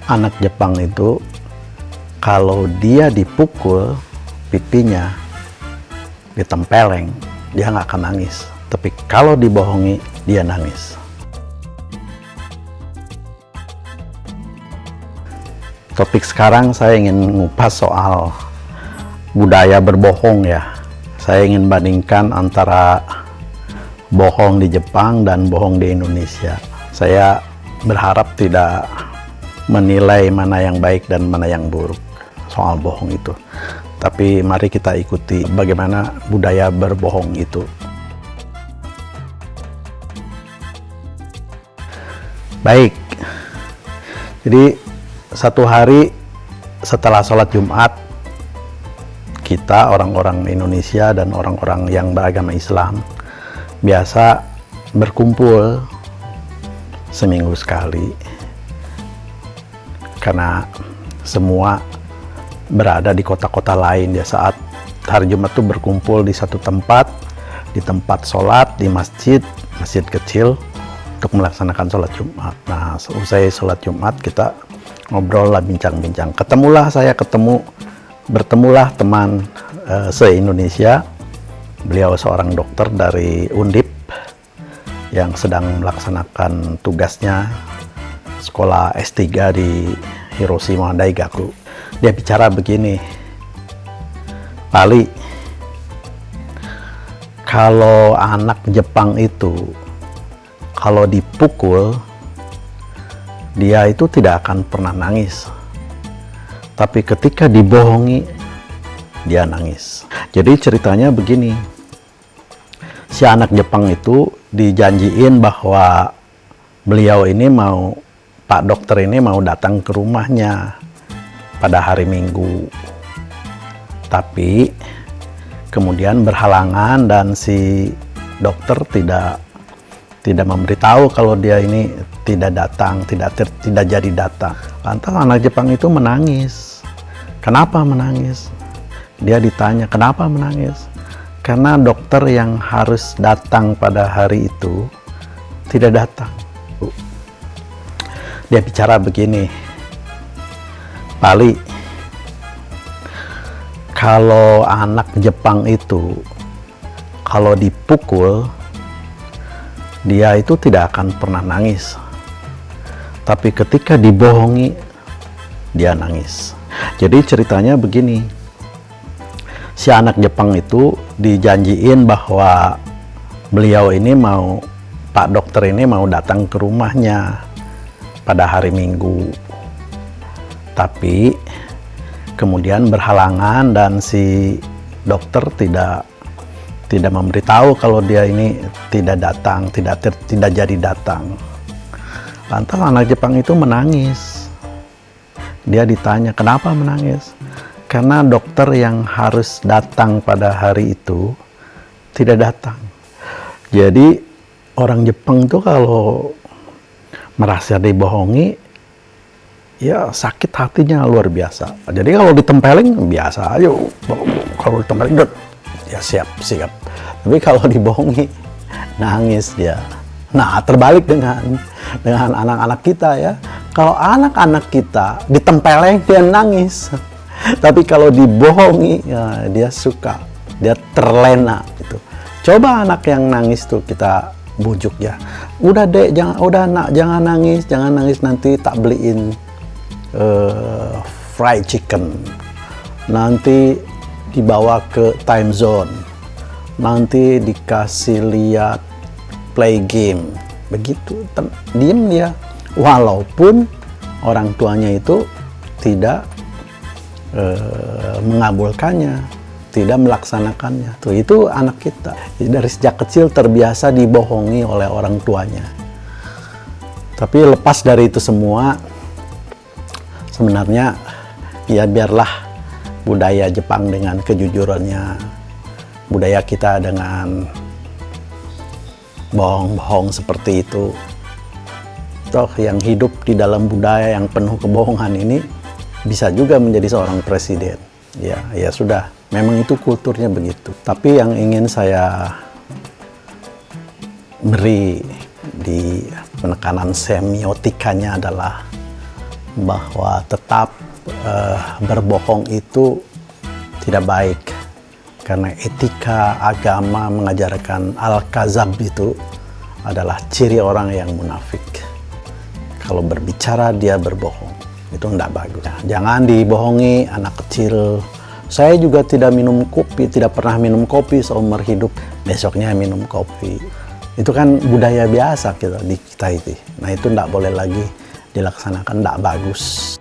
Anak Jepang itu kalau dia dipukul pipinya ditempeleng, dia nggak akan nangis. Tapi kalau dibohongi, dia nangis. Topik sekarang saya ingin ngupas soal budaya berbohong ya. Saya ingin bandingkan antara bohong di Jepang dan bohong di Indonesia. Saya berharap tidak menilai mana yang baik dan mana yang buruk soal bohong itu. Tapi mari kita ikuti bagaimana budaya berbohong itu. Baik, jadi satu hari setelah sholat Jumat, kita orang-orang Indonesia dan orang-orang yang beragama Islam biasa berkumpul seminggu sekali. Karena semua berada di kota-kota lain ya, saat hari Jumat itu berkumpul di satu tempat, di tempat sholat, di masjid kecil untuk melaksanakan sholat Jumat. Nah, selesai sholat Jumat kita ngobrol lah, bincang-bincang. Bertemulah teman se-Indonesia. Beliau seorang dokter dari Undip yang sedang melaksanakan tugasnya sekolah S3 di Hiroshima Daigaku. Dia bicara begini, "Pak Ali, kalau anak Jepang itu kalau dipukul, dia itu tidak akan pernah nangis. Tapi ketika dibohongi, dia nangis." Jadi ceritanya begini, si anak Jepang itu dijanjiin bahwa beliau ini Pak dokter ini mau datang ke rumahnya pada hari Minggu. Tapi kemudian berhalangan dan si dokter tidak memberitahu kalau dia ini tidak datang, tidak jadi datang. Lantas anak Jepang itu menangis. Kenapa menangis? Dia ditanya, kenapa menangis? Karena dokter yang harus datang pada hari itu tidak datang. Dia bicara begini, "Pak Ali, kalau anak Jepang itu kalau dipukul, dia itu tidak akan pernah nangis. Tapi ketika dibohongi, dia nangis." Jadi ceritanya begini, si anak Jepang itu dijanjiin bahwa beliau ini Pak dokter ini mau datang ke rumahnya pada hari Minggu. Tapi kemudian berhalangan dan si dokter tidak memberitahu kalau dia ini tidak datang, tidak jadi datang. Lantas anak Jepang itu menangis. Dia ditanya, kenapa menangis? Karena dokter yang harus datang pada hari itu tidak datang. Jadi orang Jepang tuh kalau merasa dibohongi, ya sakit hatinya luar biasa. Jadi kalau ditempelin biasa aja, kalau ditempelin ya siap. Tapi kalau dibohongi, nangis dia. Nah, terbalik dengan anak-anak kita ya. Kalau anak-anak kita ditempelin, dia nangis. Tapi kalau dibohongi, ya dia suka, dia terlena gitu. Coba anak yang nangis tuh kita bujuk ya. Udah dek, jangan nangis nanti tak beliin fried chicken. Nanti dibawa ke time zone. Nanti dikasih lihat play game. Begitu, diem dia. Walaupun orang tuanya itu tidak mengabulkannya, tidak melaksanakannya. Itu anak kita. Jadi dari sejak kecil terbiasa dibohongi oleh orang tuanya. Tapi lepas dari itu semua, sebenarnya ya biarlah budaya Jepang dengan kejujurannya, budaya kita dengan bohong-bohong seperti itu. Toh yang hidup di dalam budaya yang penuh kebohongan ini bisa juga menjadi seorang presiden. Ya sudah, memang itu kulturnya begitu. Tapi yang ingin saya beri di penekanan semiotikanya adalah bahwa tetap berbohong itu tidak baik, karena etika agama mengajarkan al-kazab itu adalah ciri orang yang munafik. Kalau berbicara dia berbohong, itu tidak bagus. Jangan dibohongi anak kecil. Saya juga tidak minum kopi, tidak pernah minum kopi seumur hidup, besoknya minum kopi. Itu kan budaya biasa gitu di kita itu. Nah itu tidak boleh lagi dilaksanakan, tidak bagus.